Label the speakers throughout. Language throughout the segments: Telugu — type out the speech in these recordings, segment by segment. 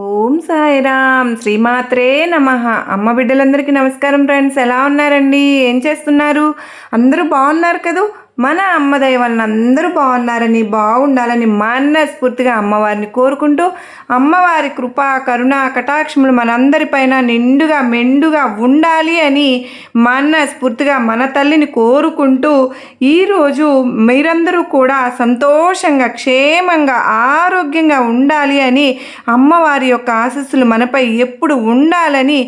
Speaker 1: ఓం సాయిరామ్ శ్రీమాత్రే నమః. అమ్మ బిడ్డలందరికీ నమస్కారం ఫ్రెండ్స్. ఎలా ఉన్నారండి? ఏం చేస్తున్నారు? అందరూ బాగున్నారు కదూ? మన అమ్మ దయ వలన అందరూ బాగున్నారని, బాగుండాలని మనస్ఫూర్తిగా అమ్మవారిని కోరుకుంటూ, అమ్మవారి కృప కరుణ కటాక్షములు మనందరిపైన నిండుగా మెండుగా ఉండాలి అని మనస్ఫూర్తిగా మన తల్లిని కోరుకుంటూ, ఈరోజు మీరందరూ కూడా సంతోషంగా క్షేమంగా ఆరోగ్యంగా ఉండాలి అని, అమ్మవారి యొక్క ఆశీస్సులు మనపై ఎప్పుడు ఉండాలని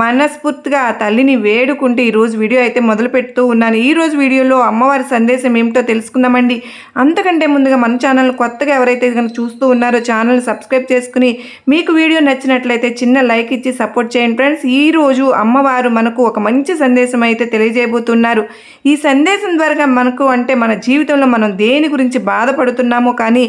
Speaker 1: మనస్ఫూర్తిగా తల్లిని వేడుకుంటూ ఈరోజు వీడియో అయితే మొదలు పెడుతూ ఉన్నాను. ఈరోజు వీడియోలో అమ్మవారి సందేశం ఏమిటో తెలుసుకుందామండి. అంతకంటే ముందుగా మన ఛానల్ కొత్తగా ఎవరైతే కనుక చూస్తూ ఉన్నారో ఛానల్ సబ్స్క్రైబ్ చేసుకుని, మీకు వీడియో నచ్చినట్లయితే చిన్న లైక్ ఇచ్చి సపోర్ట్ చేయండి ఫ్రెండ్స్. ఈరోజు అమ్మవారు మనకు ఒక మంచి సందేశం అయితే తెలియజేయబోతున్నారు. ఈ సందేశం ద్వారా మనకు అంటే మన జీవితంలో మనం దేని గురించి బాధపడుతున్నామో కానీ,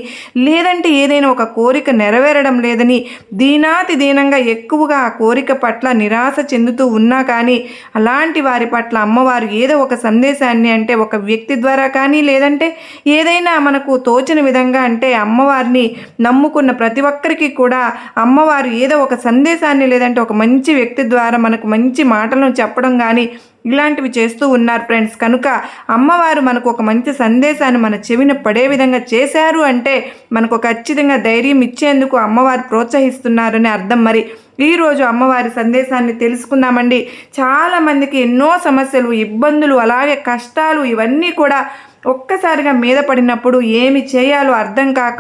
Speaker 1: లేదంటే ఏదైనా ఒక కోరిక నెరవేరడం లేదని దీనాతి దీనంగా ఎక్కువగా ఆ కోరిక పట్ల నిరాశ చెందుతూ ఉన్నా కానీ, అలాంటి వారి పట్ల అమ్మవారు ఏదో ఒక సందేశాన్ని అంటే ఒక వ్యక్తి ద్వారా కానీ, లేదంటే ఏదైనా మనకు తోచిన విధంగా అంటే అమ్మవారిని నమ్ముకున్న ప్రతి ఒక్కరికి కూడా అమ్మవారు ఏదో ఒక సందేశాన్ని లేదంటే ఒక మంచి వ్యక్తి ద్వారా మనకు మంచి మాటలను చెప్పడం కానీ ఇలాంటివి చేస్తూ ఉన్నారు ఫ్రెండ్స్. కనుక అమ్మవారు మనకు ఒక మంచి సందేశాన్ని మన చెవిన పడే విధంగా చేశారు అంటే మనకు ఖచ్చితంగా ధైర్యం ఇచ్చేందుకు అమ్మవారు ప్రోత్సహిస్తున్నారని అర్థం. మరి ఈరోజు అమ్మవారి సందేశాన్ని తెలుసుకుందామండి. చాలామందికి ఎన్నో సమస్యలు, ఇబ్బందులు, అలాగే కష్టాలు ఇవన్నీ కూడా ఒక్కసారిగా మీద పడినప్పుడు ఏమి చేయాలో అర్థం కాక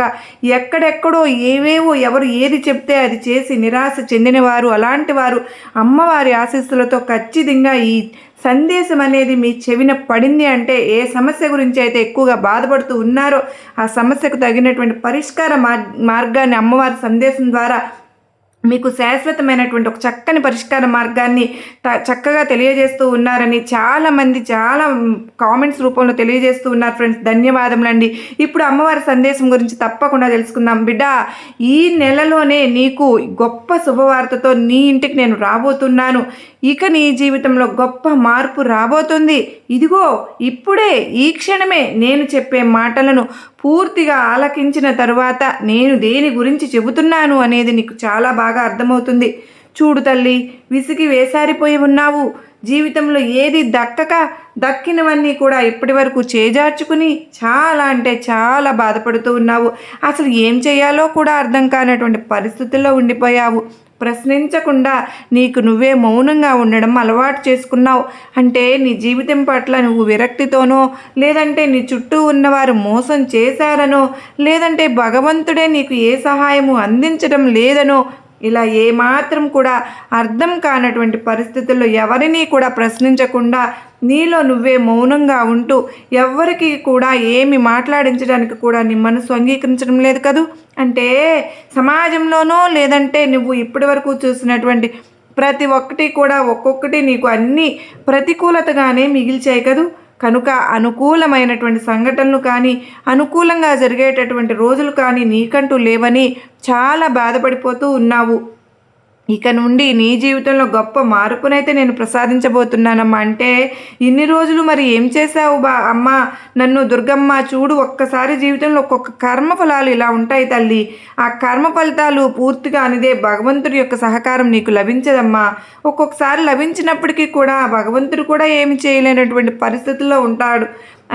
Speaker 1: ఎక్కడెక్కడో ఏవేవో ఎవరు ఏది చెప్తే అది చేసి నిరాశ చెందినవారు, అలాంటి వారు అమ్మవారి ఆశీస్సులతో ఖచ్చితంగా ఈ సందేశం అనేది మీ చెవిన పడింది అంటే ఏ సమస్య గురించి అయితే ఎక్కువగా బాధపడుతూ ఉన్నారో ఆ సమస్యకు తగినటువంటి పరిష్కార మార్గాన్ని అమ్మవారి సందేశం ద్వారా మీకు శాశ్వతమైనటువంటి ఒక చక్కని పరిష్కార మార్గాన్ని చక్కగా తెలియజేస్తూ ఉన్నారని చాలామంది చాలా కామెంట్స్ రూపంలో తెలియజేస్తూ ఉన్నారు ఫ్రెండ్స్. ధన్యవాదములండి. ఇప్పుడు అమ్మవారి సందేశం గురించి తప్పకుండా తెలుసుకుందాం. బిడ్డ, ఈ నెలలోనే నీకు గొప్ప శుభవార్తతో నీ ఇంటికి నేను రాబోతున్నాను. ఇక నీ జీవితంలో గొప్ప మార్పు రాబోతుంది. ఇదిగో ఇప్పుడే ఈ క్షణమే నేను చెప్పే మాటలను పూర్తిగా ఆలకించిన తరువాత నేను దేని గురించి చెబుతున్నాను అనేది నీకు చాలా బాగా అర్థమవుతుంది. చూడు తల్లి, విసిగి వేసారిపోయి ఉన్నావు. జీవితంలో ఏది దక్కినవన్నీ కూడా ఇప్పటి వరకు చేజార్చుకుని చాలా అంటే చాలా బాధపడుతూ ఉన్నావు. అసలు ఏం చేయాలో కూడా అర్థం కానటువంటి పరిస్థితుల్లో ఉండిపోయావు. ప్రశ్నించకుండా నీకు నువ్వే మౌనంగా ఉండడం అలవాటు చేసుకున్నావు. అంటే నీ జీవితం పట్ల నువ్వు విరక్తితోనో, లేదంటే నీ చుట్టూ ఉన్నవారు మోసం చేశారనో, లేదంటే భగవంతుడే నీకు ఏ సహాయము అందించడం లేదనో, ఇలా ఏమాత్రం కూడా అర్థం కానటువంటి పరిస్థితుల్లో ఎవరినీ కూడా ప్రశ్నించకుండా నీలో నువ్వే మౌనంగా ఉంటూ ఎవ్వరికి కూడా ఏమి మాట్లాడించడానికి కూడా నీ మనసు అంగీకరించడం లేదు కదూ. అంటే సమాజంలోనో లేదంటే నువ్వు ఇప్పటి వరకు చూసినటువంటి ప్రతి ఒక్కటి కూడా ఒక్కొక్కటి నీకు అన్నీ ప్రతికూలతగానే మిగిల్చాయి కదూ. కనుక అనుకూలమైనటువంటి సంఘటనలు కానీ, అనుకూలంగా జరిగేటటువంటి రోజులు కానీ నీకంటూ లేవని చాలా బాధపడిపోతూ ఉన్నావు. ఇక నుండి నీ జీవితంలో గొప్ప మార్పునైతే నేను ప్రసాదించబోతున్నానమ్మా. అంటే ఇన్ని రోజులు మరి ఏం చేశావు అమ్మ? నన్ను దుర్గమ్మ చూడు, ఒక్కసారి జీవితంలో ఒక్కొక్క కర్మఫలాలు ఇలా ఉంటాయి తల్లి. ఆ కర్మ ఫలితాలు పూర్తిగా అనేదే భగవంతుడి యొక్క సహకారం నీకు లభించదమ్మా. ఒక్కొక్కసారి లభించినప్పటికీ కూడా భగవంతుడు కూడా ఏమి చేయలేనటువంటి పరిస్థితుల్లో ఉంటాడు.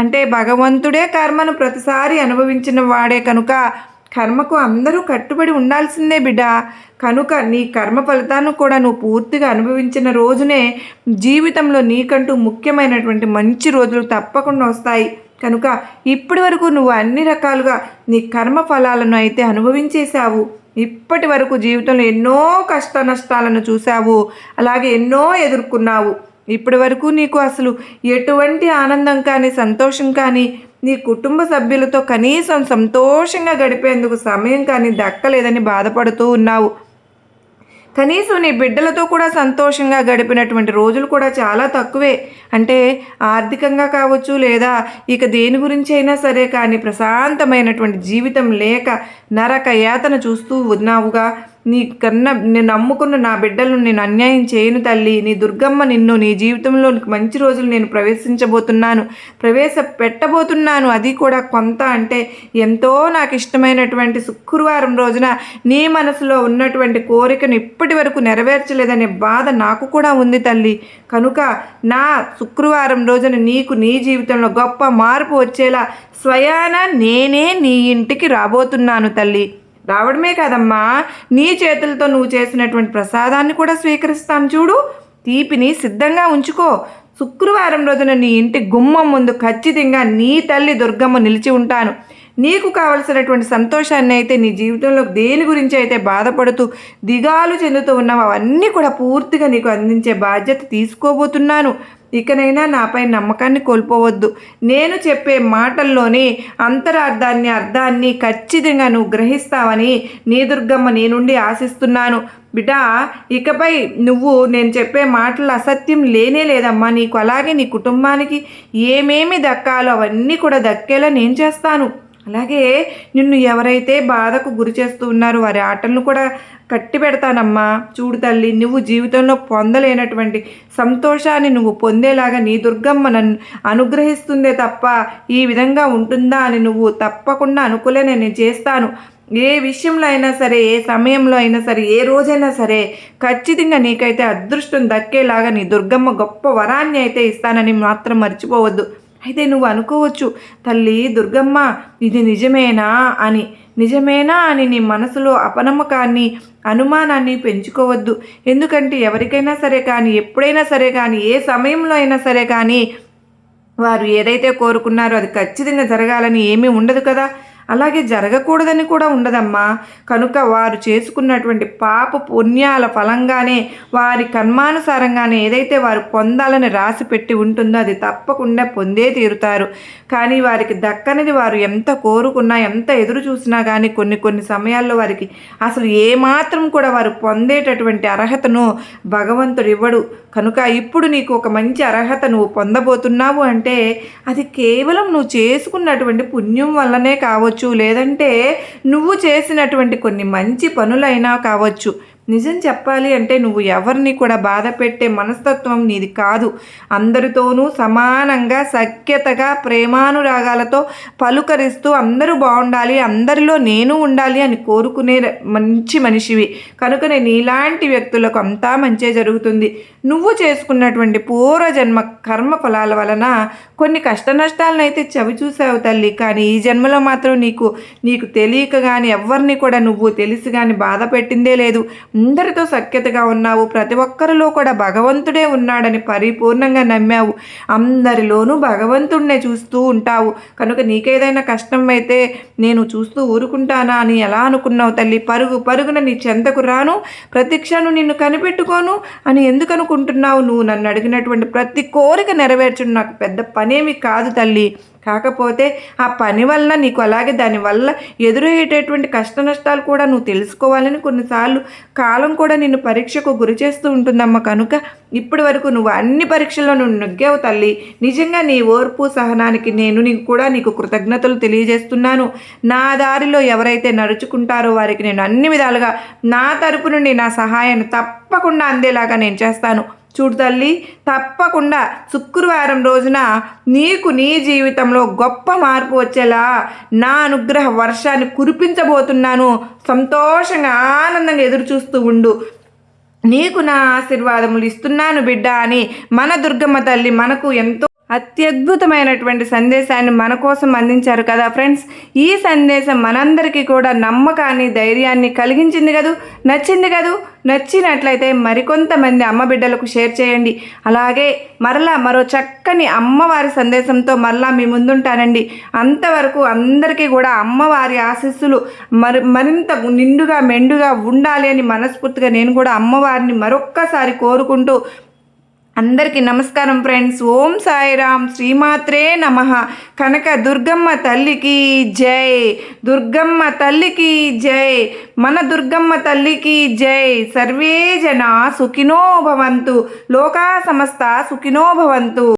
Speaker 1: అంటే భగవంతుడే కర్మను ప్రతిసారి అనుభవించిన వాడే కనుక కర్మకు అందరూ కట్టుబడి ఉండాల్సిందే బిడ్డ. కనుక నీ కర్మ ఫలితాన్ని కూడా నువ్వు పూర్తిగా అనుభవించిన రోజునే జీవితంలో నీకంటూ ముఖ్యమైనటువంటి మంచి రోజులు తప్పకుండా వస్తాయి. కనుక ఇప్పటి వరకు నువ్వు అన్ని రకాలుగా నీ కర్మ ఫలాలను అయితే అనుభవించేశావు. ఇప్పటి వరకు జీవితంలో ఎన్నో కష్ట నష్టాలను చూశావు, అలాగే ఎన్నో ఎదుర్కొన్నావు. ఇప్పటి వరకు నీకు అసలు ఎటువంటి ఆనందం కానీ సంతోషం కానీ, నీ కుటుంబ సభ్యులతో కనీసం సంతోషంగా గడిపేందుకు సమయం కానీ దక్కలేదని బాధపడుతూ ఉన్నావు. కనీసం నీ బిడ్డలతో కూడా సంతోషంగా గడిపినటువంటి రోజులు కూడా చాలా తక్కువే. అంటే ఆర్థికంగా కావచ్చు, లేదా ఇక దేని గురించి అయినా సరే కానీ ప్రశాంతమైనటువంటి జీవితం లేక నరక యాతన చూస్తూ ఉన్నావుగా. నీ కన్నా నేను నమ్ముకున్న నా బిడ్డలను నేను అన్యాయం చేయను తల్లి. నీ దుర్గమ్మ నిన్ను నీ జీవితంలో మంచి రోజులు నేను పెట్టబోతున్నాను. అది కూడా కొంత అంటే ఎంతో నాకు ఇష్టమైనటువంటి శుక్రవారం రోజున నీ మనసులో ఉన్నటువంటి కోరికను ఇప్పటి వరకు నెరవేర్చలేదనే బాధ నాకు కూడా ఉంది తల్లి. కనుక నా శుక్రవారం రోజున నీకు నీ జీవితంలో గొప్ప మార్పు వచ్చేలా స్వయాన నేనే నీ ఇంటికి రాబోతున్నాను తల్లి. రావడమే కాదమ్మా, నీ చేతులతో నువ్వు చేసినటువంటి ప్రసాదాన్ని కూడా స్వీకరిస్తాను. చూడు, తీపిని సిద్ధంగా ఉంచుకో. శుక్రవారం రోజున నీ ఇంటి గుమ్మం ముందు ఖచ్చితంగా నీ తల్లి దుర్గమ్మ నిలిచి ఉంటాను. నీకు కావలసినటువంటి సంతోషాన్ని అయితే, నీ జీవితంలో దేని గురించి అయితే బాధపడుతూ దిగాలు చెందుతూ ఉన్నావు అవన్నీ కూడా పూర్తిగా నీకు అందించే బాధ్యత తీసుకోబోతున్నాను. ఇకనైనా నాపై నమ్మకాన్ని కోల్పోవద్దు. నేను చెప్పే మాటల్లోని అర్థాన్ని ఖచ్చితంగా నువ్వు గ్రహిస్తావని నీ దుర్గమ్మ నీ నుండి ఆశిస్తున్నాను. బిడ్డా, ఇకపై నువ్వు నేను చెప్పే మాటలు అసత్యం లేనే లేదమ్మా. నీకు అలాగే నీ కుటుంబానికి ఏమేమి దక్కాలో అవన్నీ కూడా దక్కేలా నేను చేస్తాను. అలాగే నిన్ను ఎవరైతే బాధకు గురి చేస్తూ ఉన్నారో వారి ఆటలను కూడా కట్టి పెడతానమ్మా. చూడు తల్లి, నువ్వు జీవితంలో పొందలేనటువంటి సంతోషాన్ని నువ్వు పొందేలాగా నీ దుర్గమ్మ నన్ను అనుగ్రహిస్తుందే తప్ప ఈ విధంగా ఉంటుందా అని నువ్వు తప్పకుండా అనుకోలే నేను చేస్తాను. ఏ విషయంలో అయినా సరే, ఏ సమయంలో అయినా సరే, ఏ రోజైనా సరే ఖచ్చితంగా నీకైతే అదృష్టం దక్కేలాగా నీ దుర్గమ్మ గొప్ప వరాన్ని అయితే ఇస్తానని మాత్రం మర్చిపోవద్దు. అయితే నువ్వు అనుకోవచ్చు, తల్లి దుర్గమ్మ ఇది నిజమేనా అని నీ మనసులో అపనమ్మకాన్ని అనుమానాన్ని పెంచుకోవద్దు. ఎందుకంటే ఎవరికైనా సరే కానీ, ఎప్పుడైనా సరే కానీ, ఏ సమయంలో అయినా సరే కానీ వారు ఏదైతే కోరుకున్నారో అది ఖచ్చితంగా జరగాలని ఏమీ ఉండదు కదా. అలాగే జరగకూడదని కూడా ఉండదమ్మా. కనుక వారు చేసుకున్నటువంటి పాప పుణ్యాల ఫలంగానే, వారి కర్మానుసారంగానే ఏదైతే వారు పొందాలని రాసి పెట్టి ఉంటుందో అది తప్పకుండా పొందే తీరుతారు. కానీ వారికి దక్కనిది వారు ఎంత కోరుకున్నా, ఎంత ఎదురు చూసినా కానీ కొన్ని సమయాల్లో వారికి అసలు ఏమాత్రం కూడా వారు పొందేటటువంటి అర్హతను భగవంతుడు ఇవ్వడు. కనుక ఇప్పుడు నీకు ఒక మంచి అర్హత నువ్వు పొందబోతున్నావు అంటే అది కేవలం నువ్వు చేసుకున్నటువంటి పుణ్యం వల్లనే కావచ్చు, లేదంటే నువ్వు చేసినటువంటి కొన్ని మంచి పనులైనా కావచ్చు. నిజం చెప్పాలి అంటే నువ్వు ఎవరిని కూడా బాధ పెట్టే మనస్తత్వం నీది కాదు. అందరితోనూ సమానంగా సఖ్యతగా ప్రేమానురాగాలతో పలుకరిస్తూ అందరూ బాగుండాలి, అందరిలో నేను ఉండాలి అని కోరుకునే మంచి మనిషివి. కనుకనే నీలాంటి వ్యక్తులకు అంతా మంచే జరుగుతుంది. నువ్వు చేసుకున్నటువంటి పూర్వజన్మ కర్మ ఫలాల వలన కొన్ని కష్ట నష్టాలను అయితే చవి చూసావు తల్లి. కానీ ఈ జన్మలో మాత్రం నీకు తెలియక కానీ, ఎవరిని కూడా నువ్వు తెలిసి కానీ బాధ పెట్టిందే లేదు. అందరితో సఖ్యతగా ఉన్నావు. ప్రతి ఒక్కరిలో కూడా భగవంతుడే ఉన్నాడని పరిపూర్ణంగా నమ్మావు. అందరిలోనూ భగవంతుడినే చూస్తూ ఉంటావు. కనుక నీకేదైనా కష్టం అయితే నేను చూస్తూ ఊరుకుంటానా అని ఎలా అనుకున్నావు తల్లి? పరుగున నీ చెంతకు రాను, ప్రతి క్షణం నిన్ను కనిపెట్టుకోను అని ఎందుకు అనుకుంటున్నావు? నువ్వు నన్ను అడిగినటువంటి ప్రతి కోరిక నెరవేర్చడం నాకు పెద్ద పనేమి కాదు తల్లి. కాకపోతే ఆ పని వలన నీకు, అలాగే దానివల్ల ఎదురయ్యేటటువంటి కష్ట నష్టాలు కూడా నువ్వు తెలుసుకోవాలని కొన్నిసార్లు కాలం కూడా నిన్ను పరీక్షకు గురి చేస్తూ ఉంటుందమ్మ. కనుక ఇప్పటి వరకు నువ్వు అన్ని పరీక్షల్లో నువ్వు నెగ్గావు తల్లి. నిజంగా నీ ఓర్పు సహనానికి నీకు కృతజ్ఞతలు తెలియజేస్తున్నాను. నా దారిలో ఎవరైతే నడుచుకుంటారో వారికి నేను అన్ని విధాలుగా నా తరపు నుండి నా సహాయాన్ని తప్పకుండా అందేలాగా నేను చేస్తాను. చూడు తల్లి, తప్పకుండా శుక్రవారం రోజున నీకు నీ జీవితంలో గొప్ప మార్పు వచ్చేలా నా అనుగ్రహ వర్షాన్ని కురిపించబోతున్నాను. సంతోషంగా ఆనందంగా ఎదురు చూస్తూ ఉండు. నీకు నా ఆశీర్వాదములు ఇస్తున్నాను బిడ్డ అని మన దుర్గమ్మ తల్లి మనకు ఎంతో అత్యద్భుతమైనటువంటి సందేశాన్ని మన కోసం అందించారు కదా ఫ్రెండ్స్. ఈ సందేశం మనందరికీ కూడా నమ్మకాన్ని, ధైర్యాన్ని కలిగించింది కదూ, నచ్చింది కదూ. నచ్చినట్లయితే మరికొంతమంది అమ్మ బిడ్డలకు షేర్ చేయండి. అలాగే మరో చక్కని అమ్మవారి సందేశంతో మీ ముందుంటానండి. అంతవరకు అందరికీ కూడా అమ్మవారి ఆశీస్సులు మరింత నిండుగా మెండుగా ఉండాలి అని మనస్ఫూర్తిగా నేను కూడా అమ్మవారిని మరొక్కసారి కోరుకుంటూ అందరికీ నమస్కారం ఫ్రెండ్స్. ఓం సాయిరామ్, శ్రీమాత్రే నమః. కనక దుర్గమ్మ తల్లికి జై, దుర్గమ్మ తల్లికి జై, మన దుర్గమ్మ తల్లికి జై. సర్వే జనా సుఖినో భవంతు, లోకా సమస్త సుఖినో భవంతు.